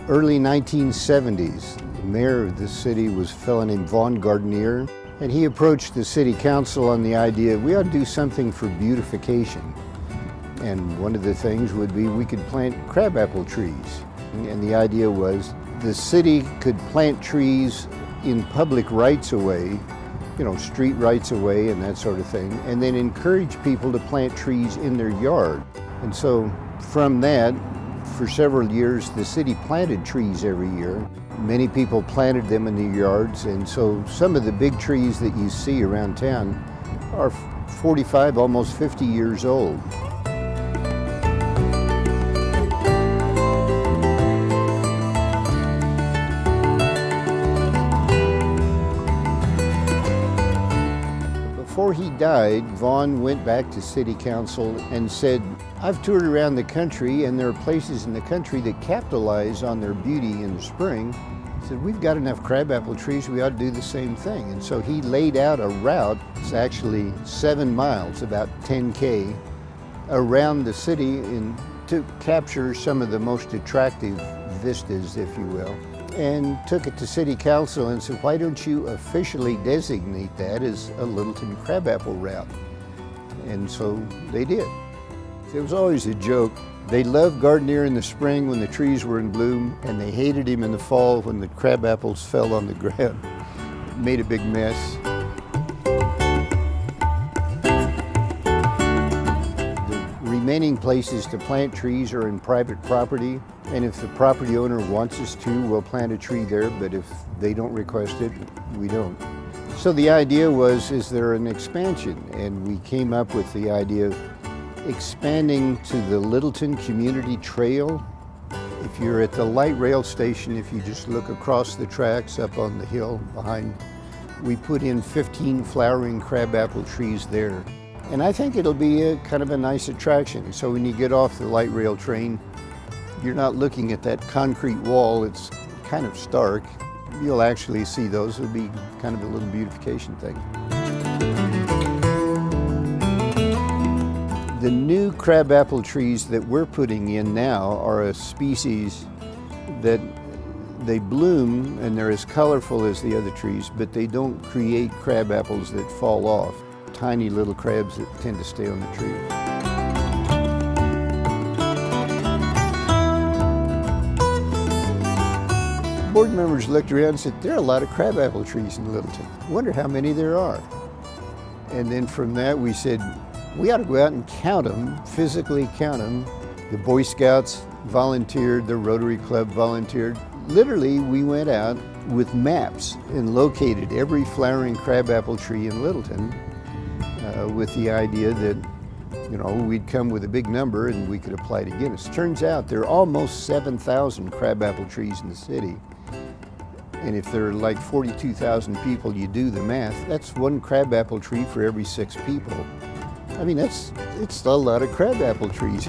early 1970s. The mayor of this city was a fellow named Vaughn Gardenier, and he approached the city council on the idea we ought to do something for beautification. And one of the things would be we could plant crabapple trees. And the idea was the city could plant trees in public rights-of-way, street rights-of-way and that sort of thing, and then encourage people to plant trees in their yard. And so from that, for several years, the city planted trees every year. Many people planted them in their yards, and so some of the big trees that you see around town are 45, almost 50 years old. Before he died, Vaughn went back to city council and said, I've toured around the country and there are places in the country that capitalize on their beauty in the spring. He said, we've got enough crabapple trees, we ought to do the same thing. And so he laid out a route, it's actually 7 miles, about 10K, around the city to capture some of the most attractive vistas, if you will, and took it to city council and said, why don't you officially designate that as a Littleton crabapple route? And so they did. It was always a joke. They loved Gardenier in the spring when the trees were in bloom, and they hated him in the fall when the crabapples fell on the ground. It made a big mess. The remaining places to plant trees are in private property, and if the property owner wants us to, we'll plant a tree there, but if they don't request it, we don't. So the idea was, is there an expansion? And we came up with the idea of expanding to the Littleton Community Trail. If you're at the light rail station, if you just look across the tracks up on the hill behind, we put in 15 flowering crabapple trees there. And I think it'll be a kind of a nice attraction. So when you get off the light rail train, you're not looking at that concrete wall, it's kind of stark. You'll actually see those. It'll be kind of a little beautification thing. The new crabapple trees that we're putting in now are a species that they bloom and they're as colorful as the other trees, but they don't create crabapples that fall off. Tiny little crabs that tend to stay on the tree. Board members looked around and said, there are a lot of crabapple trees in Littleton. I wonder how many there are. And then from that we said, we ought to go out and count them, physically count them. The Boy Scouts volunteered, the Rotary Club volunteered. Literally, we went out with maps and located every flowering crabapple tree in Littleton with the idea that, we'd come with a big number and we could apply to Guinness. Turns out there are almost 7,000 crabapple trees in the city. And if there are like 42,000 people, you do the math, that's one crabapple tree for every 6 people. I mean, it's a lot of crabapple trees.